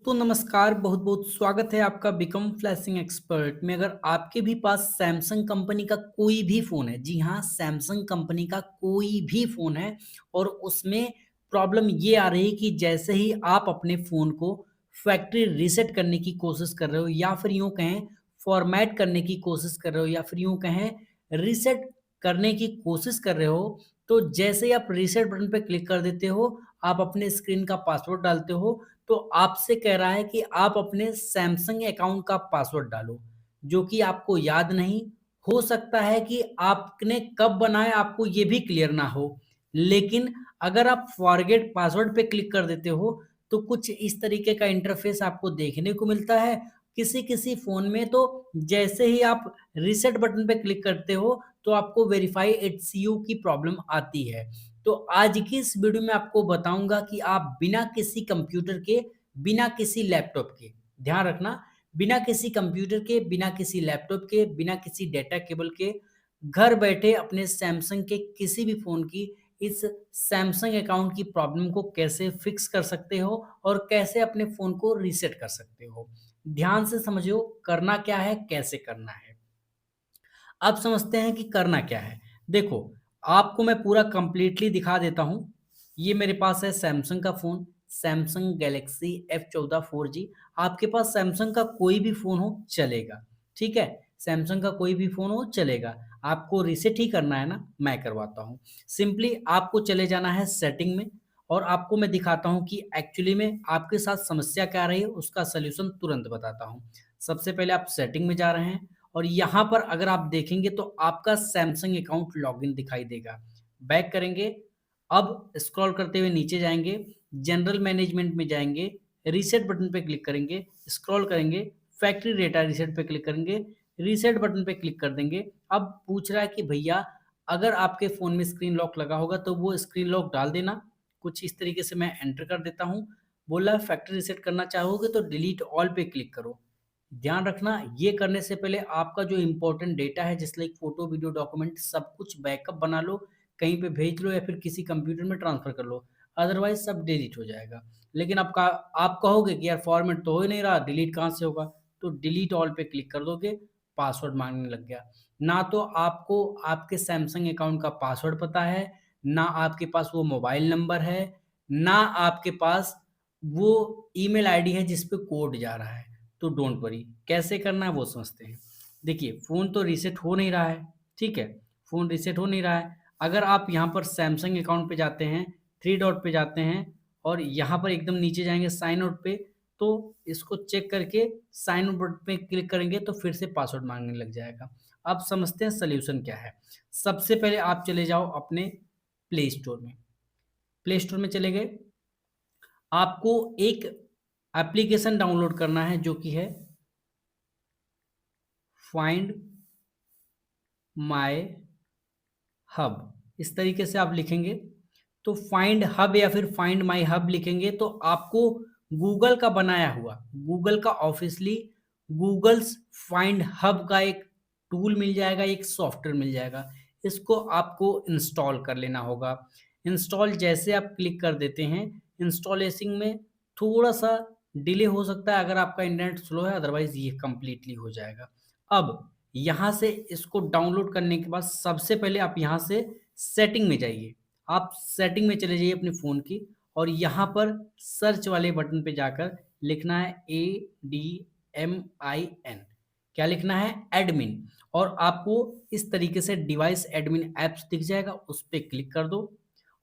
तो नमस्कार, बहुत-बहुत स्वागत है आपका बिकम फ्लैशिंग एक्सपर्ट में। अगर आपके भी पास सैमसंग कंपनी का कोई भी फ़ोन है, जी हाँ, सैमसंग कंपनी का कोई भी फ़ोन है और उसमें प्रॉब्लम ये आ रही है कि जैसे ही आप अपने फ़ोन को फैक्ट्री रीसेट करने की कोशिश कर रहे हो या फिर यूँ कहें फ़ॉर्मेट करने की कोशिश कर रहे हो या फिर यूँ कहें रीसेट करने की कोशिश कर रहे हो, तो जैसे ही आप रीसेट बटन पे क्लिक कर देते हो, आप अपने स्क्रीन का पासवर्ड डालते हो, तो आपसे कह रहा है कि आप अपने सैमसंग अकाउंट का पासवर्ड डालो, जो कि आपको याद नहीं। हो सकता है कि आपने कब बनाया आपको ये भी क्लियर ना हो। लेकिन अगर आप फॉरगेट पासवर्ड पे क्लिक कर देते हो, तो कुछ इस तरीके का इंटरफ़ेस आपको देखने को मिलता है। किसी-किसी फ़ोन में तो जैसे ही आप रीसेट बटन पे क्लिक करते हो, तो आपको वेरीफ़ाई एचसीयू की प्रॉब्लम आती है। तो आज की इस वीडियो में आपको बताऊँगा कि आप बिना किसी कंप्यूटर के, बिना किसी लैपटॉप के, ध्यान रखना, बिना किसी कंप्यूटर के, बिना किसी लैपटॉप के, बिना किसी डेटा केबल के, घर बैठे अपने सैमसंग के किसी भी फ़ोन की इस सैमसंग अकाउंट की प्रॉब्लम को कैसे फिक्स कर सकते हो और कैसे अपने फ़ोन को रीसेट कर सकते हो। ध्यान से समझिए करना क्या है, कैसे करना है। अब समझते हैं कि करना क्या है। देखो, आपको मैं पूरा कंप्लीटली दिखा देता हूँ। ये मेरे पास है सैमसंग का phone, Samsung Galaxy F14 4G। आपके पास सैमसंग का कोई भी फ़ोन हो चलेगा, ठीक है? सैमसंग का कोई भी फ़ोन हो चलेगा। आपको रीसेट ही करना है ना, मैं करवाता हूँ। सिंपली आपको चले जाना है सेटिंग में और आपको मैं दिखाता हूँ कि एक्चुअली में आपके साथ समस्या क्या आ रही है, उसका सॉल्यूशन तुरंत बताता हूँ। सबसे पहले आप सेटिंग में जा रहे हैं और यहाँ पर अगर आप देखेंगे तो आपका सैमसंग अकाउंट लॉगिन दिखाई देगा। बैक करेंगे, अब स्क्रॉल करते हुए नीचे जाएँगे, जनरल मैनेजमेंट में जाएँगे, रीसेट बटन पे क्लिक करेंगे, स्क्रॉल करेंगे, फैक्ट्री डेटा रीसेट पे क्लिक करेंगे, रीसेट बटन पे क्लिक कर देंगे। अब पूछ रहा है कि भैया अगर आपके फ़ोन में स्क्रीन लॉक लगा होगा तो वो स्क्रीन लॉक डाल देना। कुछ इस तरीके से मैं एंटर कर देता हूँ। बोला फैक्ट्री रीसेट करना चाहोगे तो डिलीट ऑल पे क्लिक करो। ध्यान रखना ये करने से पहले आपका जो इम्पोर्टेंट डेटा है जैसे लाइक फ़ोटो, वीडियो, डॉक्यूमेंट सब कुछ बैकअप बना लो, कहीं पे भेज लो या फिर किसी कंप्यूटर में ट्रांसफ़र कर लो, अदरवाइज़ सब डिलीट हो जाएगा। लेकिन आप कहोगे कि यार फ़ॉर्मेट तो हो ही नहीं रहा, डिलीट कहाँ से होगा? तो डिलीट ऑल पे क्लिक कर दोगे, पासवर्ड माँगने लग गया। ना तो आपको आपके सैमसंग अकाउंट का पासवर्ड पता है, ना आपके पास वो मोबाइल नंबर है, ना आपके पास वो ईमेल आईडी है जिस पे कोड जा रहा है। तो डोंट वरी कैसे करना है वो समझते हैं। देखिए फ़ोन तो रीसेट हो नहीं रहा है, ठीक है? फ़ोन रीसेट हो नहीं रहा है। अगर आप यहाँ पर सैमसंग अकाउंट पे जाते हैं, 3 डॉट पे जाते हैं और यहाँ पर एकदम नीचे जाएँगे साइन आउट पे, तो इसको चेक करके साइन आउट बटन पे क्लिक करेंगे तो फिर से पासवर्ड माँगने लग जाएगा। अब समझते हैं सॉल्यूशन क्या है। सबसे पहले आप चले जाओ अपने प्ले स्टोर में। प्ले स्टोर में चले गए, आपको एक एप्लीकेशन डाउनलोड करना है जो कि है फाइंड माय हब। इस तरीके से आप लिखेंगे तो फाइंड हब या फिर फाइंड माय हब लिखेंगे तो आपको गूगल का बनाया हुआ, गूगल का ऑफिशियली गूगल्स फाइंड हब का एक टूल मिल जाएगा, एक सॉफ्टवेयर मिल जाएगा। इसको आपको इंस्टॉल कर लेना होगा। इंस्टॉल जैसे आप क्लिक कर देते हैं, इंस्टॉलेशन में थोड़ा सा डिले हो सकता है अगर आपका इंटरनेट स्लो है, अदरवाइज ये कंप्लीटली हो जाएगा। अब यहाँ से इसको डाउनलोड करने के बाद सबसे पहले आप यहाँ से सेटिंग में जाइए। आप सेटिंग में चले जाइए अपने फ़ोन की और यहाँ पर सर्च वाले बटन पे जाकर लिखना है ADMIN। क्या लिखना है? एडमिन। और आपको इस तरीके से डिवाइस एडमिन ऐप्स दिख जाएगा, उस पे क्लिक कर दो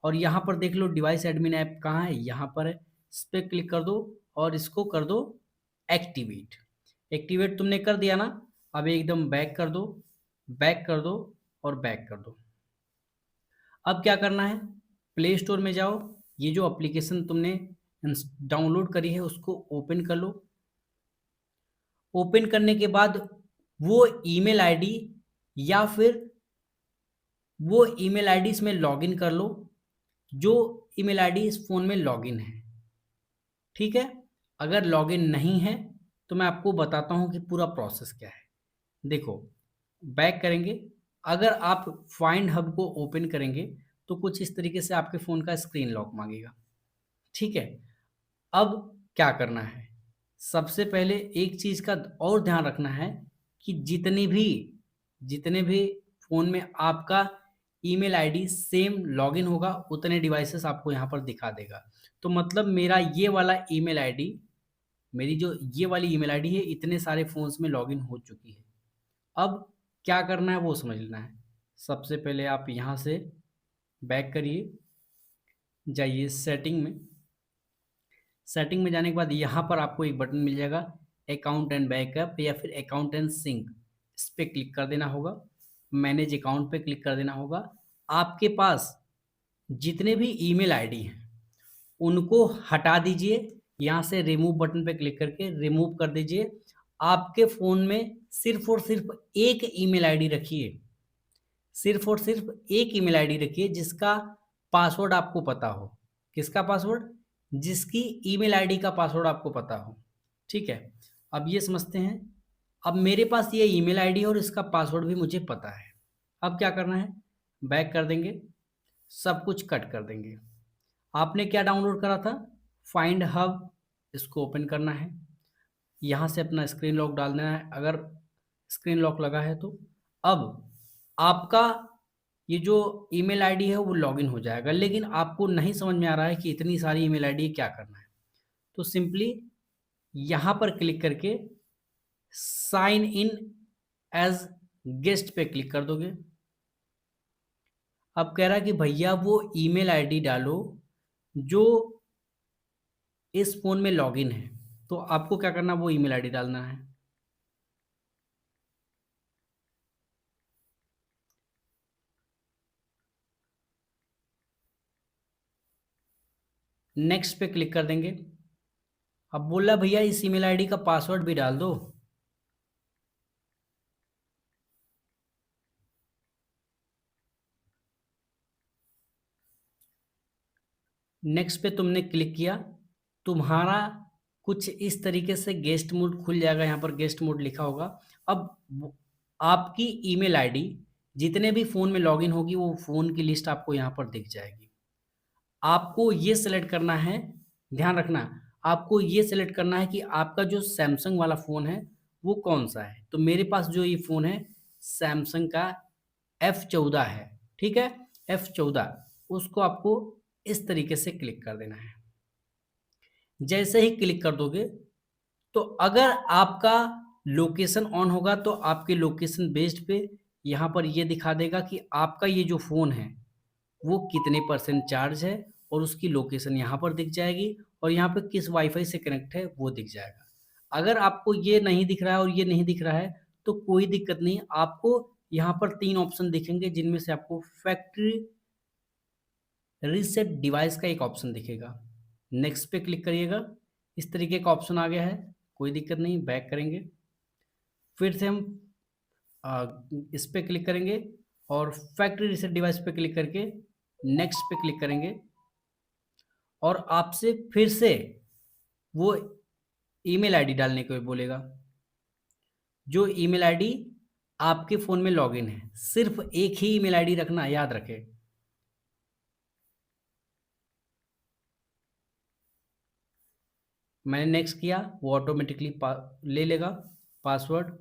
और यहाँ पर देख लो डिवाइस एडमिन ऐप कहाँ है? यहाँ पर है। इस पे क्लिक कर दो और इसको कर दो एक्टिवेट। एक्टिवेट तुमने कर दिया ना? अब एकदम बैक कर दो, बैक कर दो और बैक कर दो। अब क्या करना है? प्ले स्टोर में जाओ, ये जो एप्लीकेशन तुमने डाउनलोड करी है उसको ओपन कर लो। ओपन करने के बाद वो ईमेल आईडी या फिर वो ईमेल आईडी इसमें लॉगिन कर लो, जो ईमेल आईडी इस फ़ोन में लॉगिन है। ठीक है? अगर लॉगिन नहीं है, तो मैं आपको बताता हूँ कि पूरा प्रोसेस क्या है। देखो, बैक करेंगे, अगर आप फाइंड हब को ओपन करेंगे, तो कुछ इस तरीके से आपके फ़ोन का स्क्रीन लॉक माँगेगा। ठीक है? अब क्या करना है? सबसे पहले एक चीज़ का और ध्यान रखना है कि जितने भी फ़ोन में आपका ईमेल आईडी सेम लॉगिन होगा, उतने डिवाइसेस आपको यहाँ पर दिखा देगा। तो मतलब मेरी जो ये वाली ईमेल आईडी है, इतने सारे फ़ोन्स में लॉगिन हो चुकी है। अब क्या करना है वो समझ लेना है। सबसे पहले आप यहाँ से बैक करिए, जाइए सेटिंग में जाने के बाद यहाँ पर आपको एक बटन मिल जाएगा, अकाउंट एंड बैकअप या फिर अकाउंट एंड सिंक। इस पे क्लिक कर देना होगा, मैनेज अकाउंट पे क्लिक कर देना होगा। आपके पास जितने भी ईमेल आईडी हैं उनको हटा दीजिए, यहाँ से रिमूव बटन पे क्लिक करके रिमूव कर दीजिए। आपके फ़ोन में सिर्फ और सिर्फ एक ईमेल आईडी रखिए, सिर्फ और सिर्फ एक ईमेल आईडी रखिए जिसका पासवर्ड आपको पता हो। किसका पासवर्ड? जिसकी ईमेल आईडी का पासवर्ड आपको पता हो। ठीक है, अब ये समझते हैं। अब मेरे पास ये ईमेल आईडी है और इसका पासवर्ड भी मुझे पता है। अब क्या करना है, बैक कर देंगे, सब कुछ कट कर देंगे। आपने क्या डाउनलोड करा था? फाइंड हब, इसको ओपन करना है। यहाँ से अपना स्क्रीन लॉक डाल देना है अगर स्क्रीन लॉक लगा है तो। अब आपका ये जो ईमेल आईडी है वो लॉगिन हो जाएगा, लेकिन आपको नहीं समझ में आ रहा है कि इतनी सारी ईमेल आईडी क्या करना है। तो सिंपली यहाँ पर क्लिक करके साइन इन एज गेस्ट पे क्लिक कर दोगे। अब कह रहा है कि भैया वो ईमेल आईडी डालो जो इस फोन में लॉगिन है, तो आपको क्या करना, वो ईमेल आईडी डालना है। नेक्स्ट पे क्लिक कर देंगे। अब बोला भैया इस ईमेल आईडी का पासवर्ड भी डाल दो। नेक्स्ट पे तुमने क्लिक किया, तुम्हारा कुछ इस तरीके से गेस्ट मोड खुल जाएगा, यहाँ पर गेस्ट मोड लिखा होगा। अब आपकी ईमेल आईडी जितने भी फ़ोन में लॉगिन होगी वो फ़ोन की लिस्ट आपको यहाँ पर दिख जाएगी। आपको ये सेलेक्ट करना है, ध्यान रखना, आपको ये सेलेक्ट करना है कि आपका जो सैमसंग वाला फ़ोन है वो कौन सा है। तो मेरे पास जो ये फ़ोन है सैमसंग का F14 है, ठीक है, F14। उसको आपको इस तरीके से क्लिक कर देना है। जैसे ही क्लिक कर दोगे तो अगर आपका लोकेशन ऑन होगा तो आपके लोकेशन बेस्ड पे यहाँ पर ये दिखा देगा कि आपका ये जो फ़ोन है वो कितने परसेंट चार्ज है, और उसकी लोकेशन यहाँ पर दिख जाएगी, और यहाँ पे किस वाईफाई से कनेक्ट है वो दिख जाएगा। अगर आपको ये नहीं दिख रहा है और ये नहीं दिख रहा है तो कोई दिक्कत नहीं, आपको यहाँ पर 3 ऑप्शन दिखेंगे जिनमें से आपको फैक्ट्री रीसेट डिवाइस का एक ऑप्शन दिखेगा। नेक्स्ट पे क्लिक करिएगा, इस तरीके का ऑप्शन आ गया है, कोई दिक्कत नहीं, बैक करेंगे। फिर से हम इस पे क्लिक करेंगे और फैक्ट्री रीसेट डिवाइस पे क्लिक करके नेक्स्ट पे क्लिक करेंगे, और आपसे फिर से वो ईमेल आईडी डालने को बोलेगा जो ईमेल आईडी आपके फ़ोन में लॉगिन है। सिर्फ एक ही ईमेल आईडी रखना, याद रखें। मैंने नेक्स्ट किया, वो ऑटोमेटिकली ले लेगा पासवर्ड।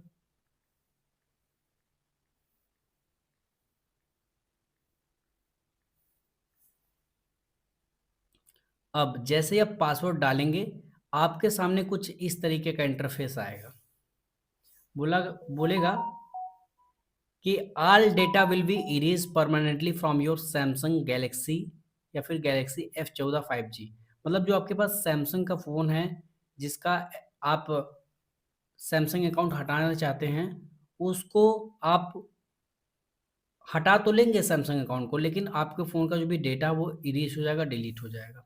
अब जैसे ही आप पासवर्ड डालेंगे आपके सामने कुछ इस तरीके का इंटरफेस आएगा। बोलेगा कि all data will be erase permanently from your Samsung Galaxy या फिर गैलेक्सी F14 5G। मतलब जो आपके पास सैमसंग का फ़ोन है जिसका आप सैमसंग अकाउंट हटाना चाहते हैं, उसको आप हटा तो लेंगे सैमसंग अकाउंट को, लेकिन आपके फ़ोन का जो भी डेटा वो इरेज हो जाएगा, डिलीट हो जाएगा।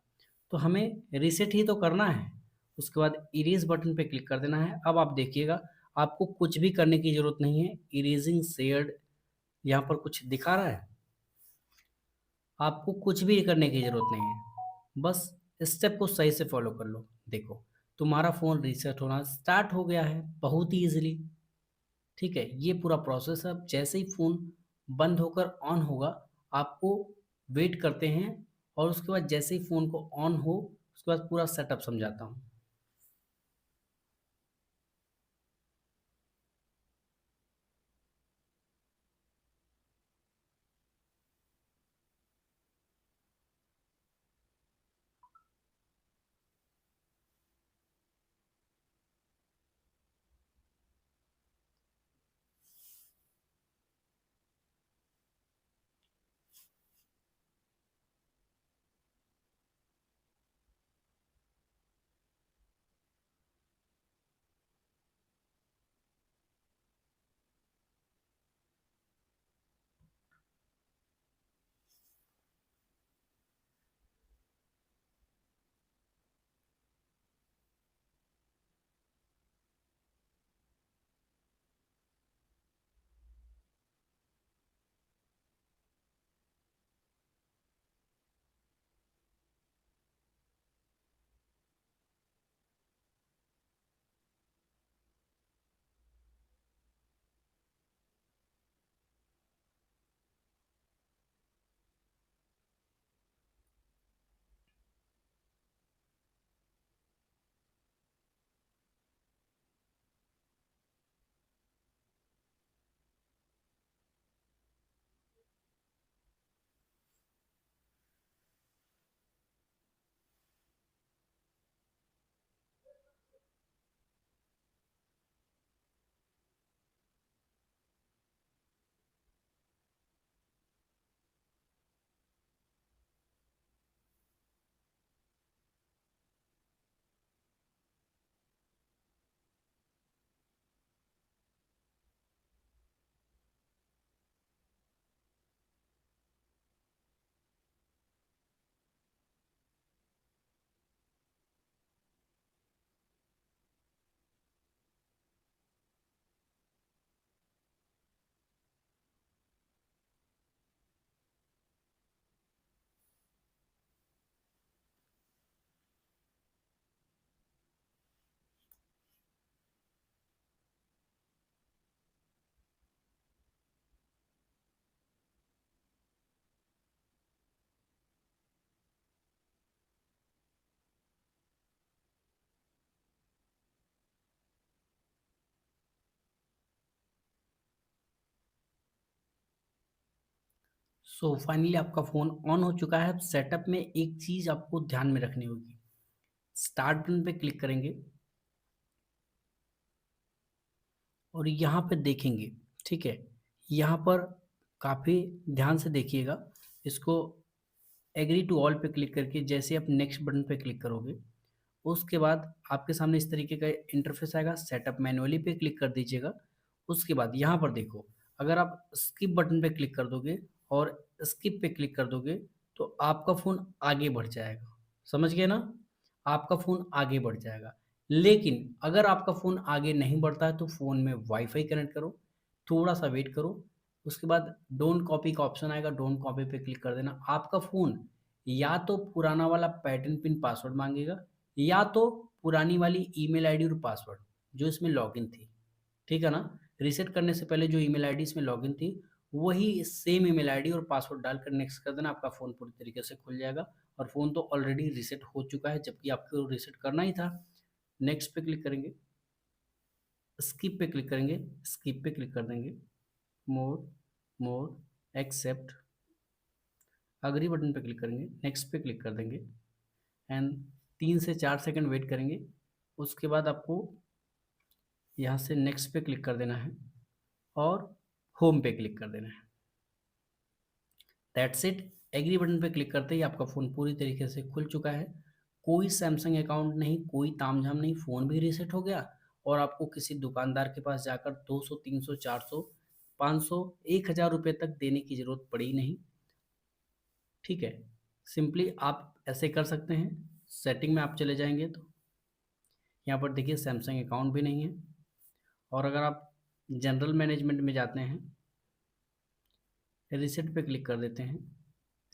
तो हमें रीसेट ही तो करना है। उसके बाद इरेज बटन पे क्लिक कर देना है। अब आप देखिएगा आपको कुछ भी करने की ज़रूरत नहीं है। इरेजिंग शेयर्ड यहाँ पर कुछ दिखा रहा है, आपको कुछ भी करने की ज़रूरत नहीं है, बस स्टेप को सही से फॉलो कर लो। देखो तुम्हारा फ़ोन रीसेट होना स्टार्ट हो गया है बहुत ही ईजिली। ठीक है, ये पूरा प्रोसेस है। अब जैसे ही फ़ोन बंद होकर ऑन होगा आपको वेट करते हैं, और उसके बाद जैसे ही फ़ोन को ऑन हो उसके बाद पूरा सेटअप समझाता हूँ। सो फाइनली आपका फ़ोन ऑन हो चुका है। अब सेटअप में एक चीज़ आपको ध्यान में रखनी होगी। स्टार्ट बटन पे क्लिक करेंगे और यहाँ पे देखेंगे, ठीक है? यहाँ पर काफ़ी ध्यान से देखिएगा। इसको एग्री टू ऑल पे क्लिक करके जैसे आप नेक्स्ट बटन पे क्लिक करोगे, उसके बाद आपके सामने इस तरीके का इंटरफेस आएगा। सेटअप मैनुअली पे क्लिक कर दीजिएगा। उसके बाद यहाँ पर देखो, अगर आप स्किप बटन पे क्लिक कर दोगे और स्किप पे क्लिक कर दोगे तो आपका फ़ोन आगे बढ़ जाएगा। समझ गए ना? आपका फ़ोन आगे बढ़ जाएगा। लेकिन अगर आपका फ़ोन आगे नहीं बढ़ता है तो फ़ोन में वाईफ़ाई कनेक्ट करो, थोड़ा-सा वेट करो, उसके बाद डोंट कॉपी का ऑप्शन आएगा, डोंट कॉपी पे क्लिक कर देना। आपका फ़ोन या तो पुराना वाला पैटर्न पिन पासवर्ड माँगेगा या तो पुरानी वाली ईमेल आईडी और पासवर्ड जो इसमें लॉगिन थी, ठीक है ना? रीसेट करने से पहले जो ईमेल आईडी इसमें लॉगिन थी, वही सेम ईमेल आईडी और पासवर्ड डालकर नेक्स्ट कर देना, आपका फ़ोन पूरी तरीके से खुल जाएगा और फ़ोन तो ऑलरेडी रीसेट हो चुका है, जबकि आपको रीसेट करना ही था। नेक्स्ट पे क्लिक करेंगे, स्किप पे क्लिक करेंगे, स्किप पे क्लिक कर देंगे, मोर, मोर, एक्सेप्ट, एग्री बटन पे क्लिक करेंगे, नेक्स्ट पे क्लिक कर देंगे एंड 3 से 4 सेकंड वेट करेंगे। उसके बाद आपको यहाँ से नेक्स्ट पे क्लिक कर देना है और होम पे क्लिक कर देना है। That's it. एग्री बटन पे क्लिक करते ही आपका फ़ोन पूरी तरीके से खुल चुका है। कोई सैमसंग अकाउंट नहीं, कोई तामझाम नहीं, फ़ोन भी रीसेट हो गया और आपको किसी दुकानदार के पास जाकर 200, 300, 400, 500, 1000 रुपये तक देने की ज़रूरत पड़ी नहीं। ठीक है? सिंपली आप ऐसे कर सकते हैं। सेटिंग में आप चले जाएँगे तो यहाँ पर देखिए सैमसंग अकाउंट भी नहीं है और अगर आप जनरल मैनेजमेंट में जाते हैं, रीसेट पे क्लिक कर देते हैं,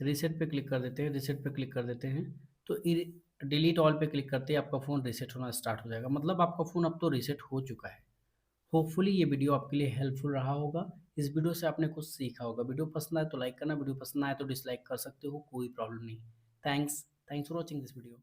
रीसेट पे क्लिक कर देते हैं, रीसेट पे क्लिक कर देते हैं, तो डिलीट ऑल पे क्लिक करते ही आपका फ़ोन रीसेट होना स्टार्ट हो जाएगा। मतलब आपका फ़ोन अब तो रीसेट हो चुका है। होपफुली ये वीडियो आपके लिए हेल्पफुल रहा होगा। इस वीडियो से आपने कुछ सीखा होगा। वीडियो पसंद आए तो लाइक करना, वीडियो पसंद ना आए तो डिसलाइक कर सकते हो, कोई प्रॉब्लम नहीं। Thanks for watching this video.